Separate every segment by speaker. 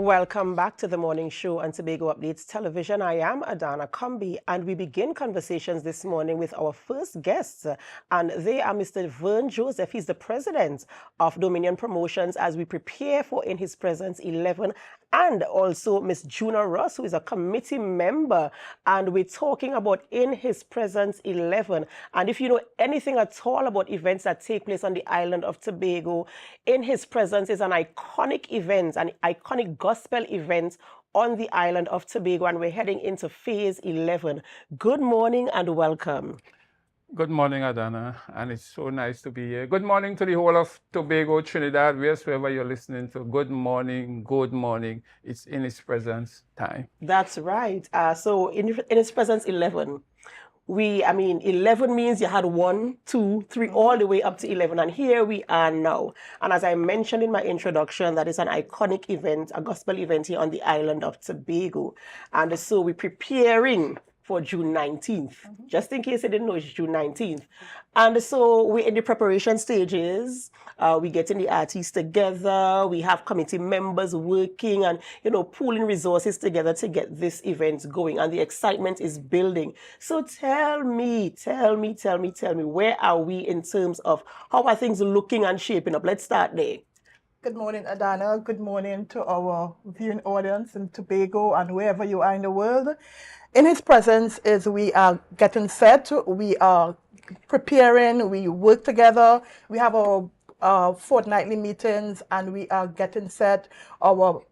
Speaker 1: Welcome back to the morning show on Tobago Updates Television. I am Adanna Combie, and we begin conversations this morning with our first guests, and they are Mr. Vern Joseph. He's the president of Dominion Promotions as we prepare for In His Presence 11, and also Miss Junah Ross, who is a committee member, and we're talking about In His Presence 11. And if you know anything at all about events that take place on the island of Tobago, In His Presence is an iconic event, an iconic gospel event on the island of Tobago, and we're heading into phase 11. Good morning and welcome.
Speaker 2: Good morning, Adanna, and it's so nice to be here. Good morning to the whole of Tobago, Trinidad, wherever you're listening to. Good morning, good morning. It's In His Presence time.
Speaker 1: That's right. So in His Presence 11, 11 means you had 1, 2, 3, all the way up to 11. And here we are now. And as I mentioned in my introduction, that is an iconic event, a gospel event here on the island of Tobago. And so we're preparing for June 19th. Just in case you didn't know, it's June 19th. And so we're in the preparation stages. We're getting the artists together. We have committee members working and, pooling resources together to get this event going. And the excitement is building. So tell me, where are we in terms of how are things looking and shaping up? Let's start there.
Speaker 3: Good morning, Adanna. Good morning to our viewing audience in Tobago and wherever you are in the world. In His Presence is we are getting set, we are preparing, we work together, we have our fortnightly meetings, and we are getting set. Our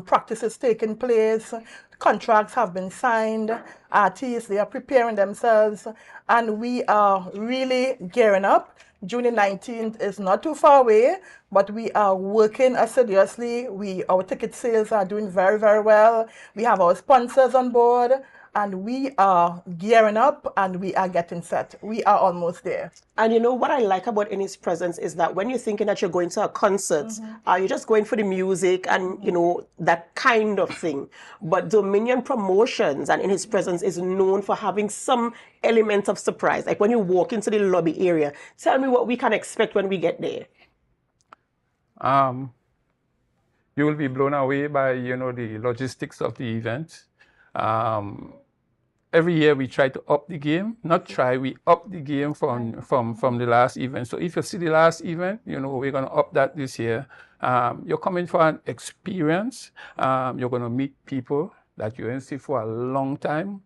Speaker 3: practices taking place, contracts have been signed, artists, they are preparing themselves, and we are really gearing up. June 19th is not too far away, but we are working assiduously. Our ticket sales are doing very, very well. We have our sponsors on board, and we are gearing up and we are getting set. We are almost there.
Speaker 1: And what I like about In His Presence is that when you're thinking that you're going to a concert, you're just going for the music and, that kind of thing. But Dominion Promotions and In His Presence is known for having some element of surprise. Like when you walk into the lobby area, tell me what we can expect when we get there.
Speaker 2: You will be blown away by, the logistics of the event. Every year we try to up the game. We up the game from the last event. So if you see the last event, we're going to up that this year. You're coming for an experience. You're going to meet people that you didn't see for a long time.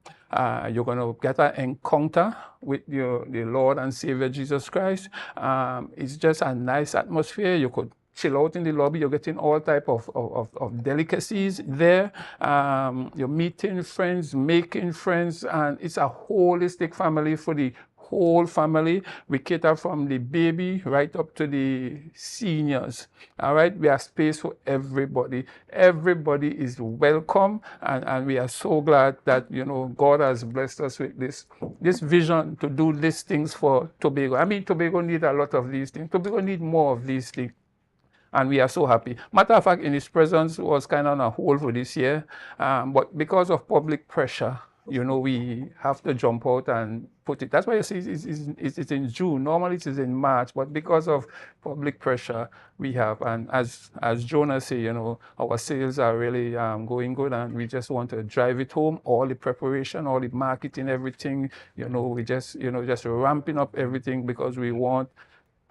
Speaker 2: You're going to get an encounter with the Lord and Savior Jesus Christ. It's just a nice atmosphere. You could chill out in the lobby. You're getting all type of delicacies there. You're meeting friends, making friends, and it's a holistic family for the whole family. We cater from the baby right up to the seniors. All right, we have space for everybody. Everybody is welcome, and we are so glad that God has blessed us with this vision to do these things for Tobago. Tobago needs a lot of these things. Tobago needs more of these things. And we are so happy. Matter of fact, In His Presence was kind of on a hold for this year. But because of public pressure, we have to jump out and put it. That's why you see it's in June. Normally it is in March, but because of public pressure, we have. And as Junah say, our sales are really going good, and we just want to drive it home. All the preparation, all the marketing, everything. We just ramping up everything because we want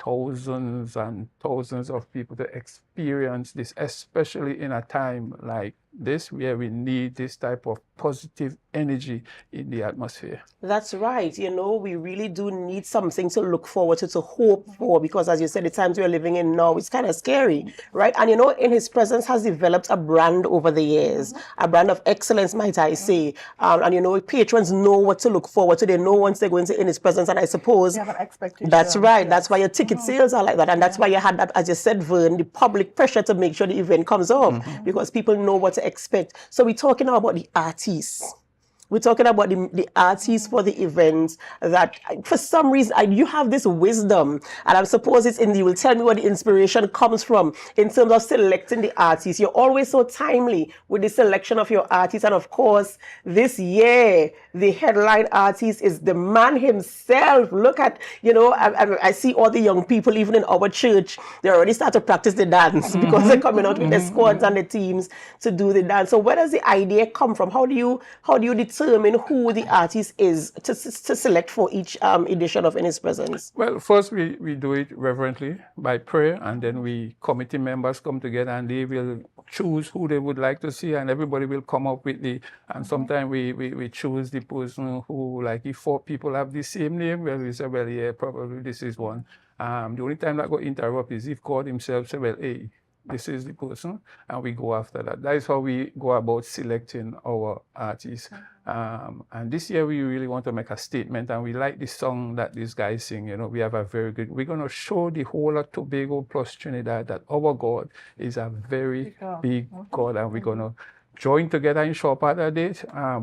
Speaker 2: thousands and thousands of people to experience this, especially in a time like this where we need this type of positive energy in the atmosphere.
Speaker 1: That's right. We really do need something to look forward to hope for, because as you said, the times we're living in now, it's kind of scary, right? And In His Presence has developed a brand over the years, a brand of excellence, might I say. And patrons know what to look forward to. They know once they go into In His Presence, and I suppose
Speaker 3: We have an expectation.
Speaker 1: that's right. That's why your ticket sales are like that, and that's why you had that, as you said, Vern, the public pressure to make sure the event comes off, because people know what to expect. So we're talking now about the artists. We're talking about the artists for the events that, for some reason, you have this wisdom, and I suppose it's in you. Will tell me where the inspiration comes from in terms of selecting the artists. You're always so timely with the selection of your artists, and of course, this year the headline artist is the man himself. Look at, I see all the young people, even in our church, they already start to practice the dance because they're coming out with their squads and the teams to do the dance. So where does the idea come from? How do you determine who the artist is to select for each edition of In His Presence?
Speaker 2: Well, first we do it reverently by prayer, and then committee members come together and they will choose who they would like to see, and everybody will come up with and sometimes we choose the person who, like, if 4 people have the same name, well, we say, well, yeah, probably this is one. The only time that got interrupt is if God himself say, well, hey, this is the person, and we go after that. That is how we go about selecting our artists. And this year we really want to make a statement, and we like the song that these guys sing. We have a very good, we're going to show the whole of Tobago plus Trinidad that our God is a very big God, and we're going to join together in Shore Park that day.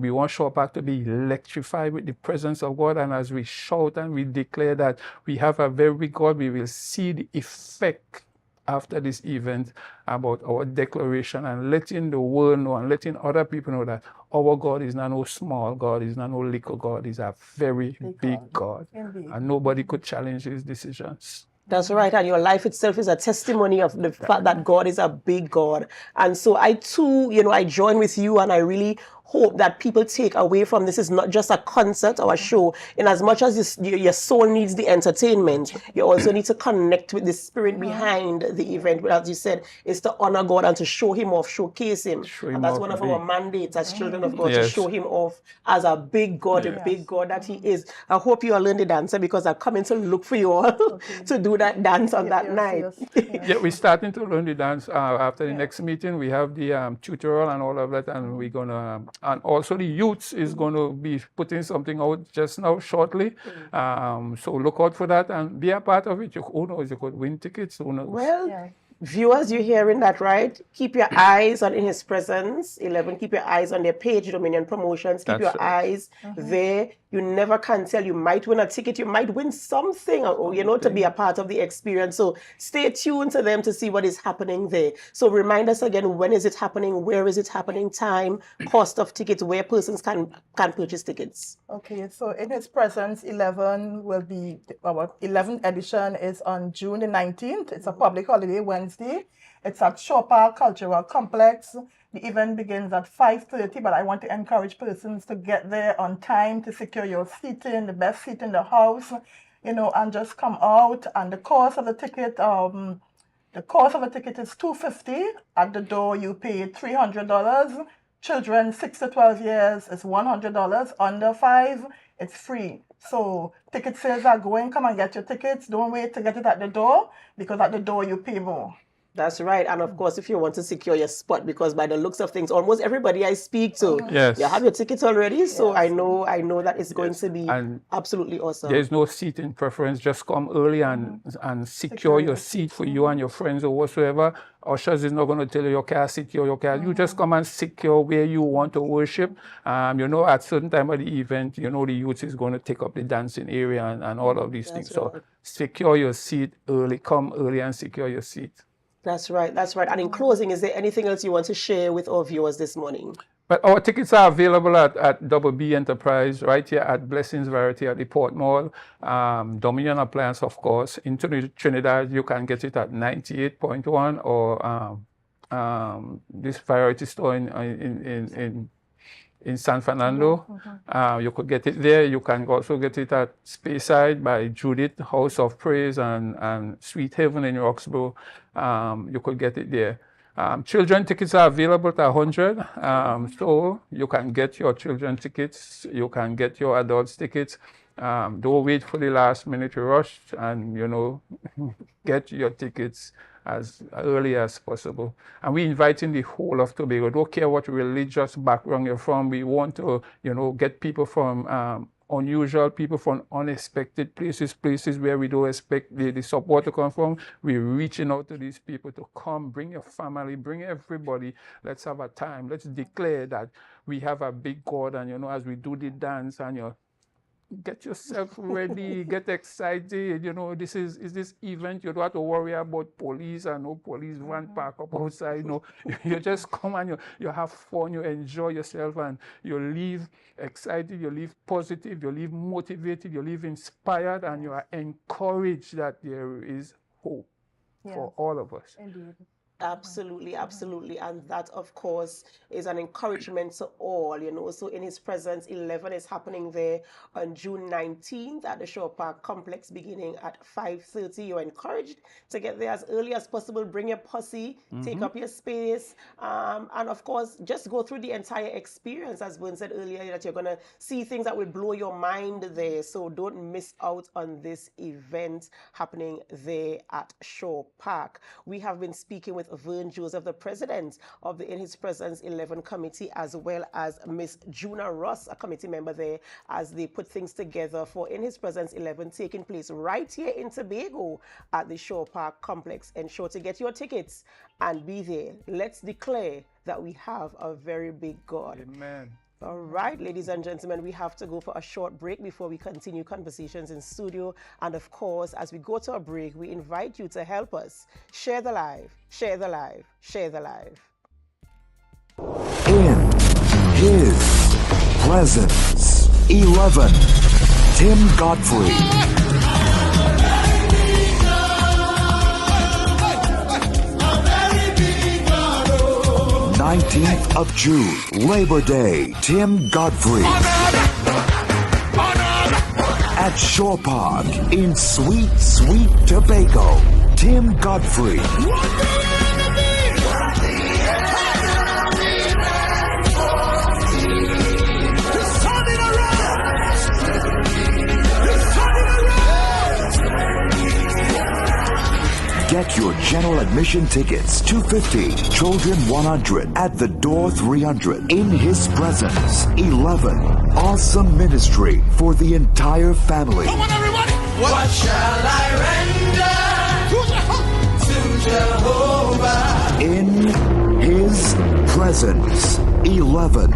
Speaker 2: We want Shore Park to be electrified with the presence of God, and as we shout and we declare that we have a very big God, we will see the effect after this event about our declaration, and letting the world know and letting other people know that our God is not no small God, is not no little God, is a very big God. And nobody could challenge his decisions.
Speaker 1: That's right, and your life itself is a testimony of the fact that God is a big God. And so I too, I join with you, and I really hope that people take away from this is not just a concert or a show. In as much as your soul needs the entertainment, you also need to connect with the spirit behind the event. As you said, is to honor God and to show him off, showcase him. And that's one of our mandates as children of God, to show him off as a big God, a big God that he is. I hope you all learn the dancer, because I'm coming to look for you all to do that dance on that night.
Speaker 2: Yeah, we're starting to learn the dance. After the next meeting, we have the tutorial and all of that, and we're going to, and also the youths is going to be putting something out just now shortly. So look out for that and be a part of it. Who knows, you could win tickets, who knows?
Speaker 1: Well, viewers, you're hearing that, right? Keep your eyes on In His Presence 11. Keep your eyes on their page, Dominion Promotions. Keep your eyes there. You never can tell. You might win a ticket. You might win something, or, to be a part of the experience. So stay tuned to them to see what is happening there. So remind us again, when is it happening? Where is it happening? Time, cost of tickets, where persons can purchase tickets.
Speaker 3: Okay, so In His Presence 11 will be, our 11th edition is on June the 19th. It's a public holiday, Wednesday. It's at Shore Park Cultural Complex. The event begins at 5:30, but I want to encourage persons to get there on time to secure your seating, the best seat in the house, and just come out. And the cost of the ticket, is $250. At the door, you pay $300. Children 6 to 12 years is $100. Under 5, it's free. So ticket sales are going. Come and get your tickets. Don't wait to get it at the door, because at the door you pay more.
Speaker 1: That's right. And of course, if you want to secure your spot, because by the looks of things, almost everybody I speak to, you have your tickets already. So I know that it's going to be absolutely awesome.
Speaker 2: There's no seating preference. Just come early and secure your seat for you and your friends or whatsoever. Ushers is not going to tell you can't secure your car. You just come and secure where you want to worship. At certain time of the event, the youth is going to take up the dancing area and all of these things. So secure your seat early. Come early and secure your seat.
Speaker 1: That's right. And in closing, is there anything else you want to share with our viewers this morning?
Speaker 2: But our tickets are available at Double B Enterprise, right here at Blessings Variety at the Port Mall. Dominion Appliance, of course. In Trinidad, you can get it at 98.1 or this variety store in San Fernando. You could get it there. You can also get it at Speyside by Judith, House of Praise, and Sweet Haven in Roxborough. You could get it there. Children tickets are available at 100. So you can get your children tickets. You can get your adults tickets. Don't wait for the last minute to rush, and get your tickets as early as possible. And we're inviting the whole of Tobago. Don't care what religious background you're from. We want to, get people from unusual people from unexpected places where we don't expect the support to come from. We're reaching out to these people to come, bring your family, bring everybody. Let's have a time. Let's declare that we have a big God, and you know, as we do the dance, and you get yourself ready, get excited. You know, this is this event. You don't have to worry about police and no police van park up outside. No, you just come and you have fun, you enjoy yourself, and you leave excited, you leave positive, you leave motivated, you leave inspired, and you are encouraged that there is hope for all of us.
Speaker 3: Indeed.
Speaker 1: Absolutely, absolutely. And that, of course, is an encouragement to all, you know. So in his presence, 11 is happening there on June 19th at the Shore Park Complex, beginning at 5:30. You're encouraged to get there as early as possible. Bring your posse, take up your space, and of course, just go through the entire experience. As Vern said earlier, that you're going to see things that will blow your mind there. So don't miss out on this event happening there at Shore Park. We have been speaking with Vern Joseph, the president of the In His Presence 11 committee, as well as Miss Junah Ross, a committee member there, as they put things together for In His Presence 11 taking place right here in Tobago at the Shore Park Complex. Ensure to get your tickets and be there. Let's declare that we have a very big God.
Speaker 2: Amen.
Speaker 1: All right, ladies and gentlemen, we have to go for a short break before we continue conversations in studio. And of course, as we go to a break, we invite you to help us share the live, share the live, share the live.
Speaker 4: In His Presence 11, Tim Godfrey. 19th of June, Labor Day, Tim Godfrey. At Shore Park in sweet, sweet Tobago, Tim Godfrey. Get your general admission tickets, $250, children $100, at the door $300. In His Presence 11, awesome ministry for the entire family.
Speaker 5: Come on, everybody! What shall I render to Jehovah?
Speaker 4: In His Presence 11.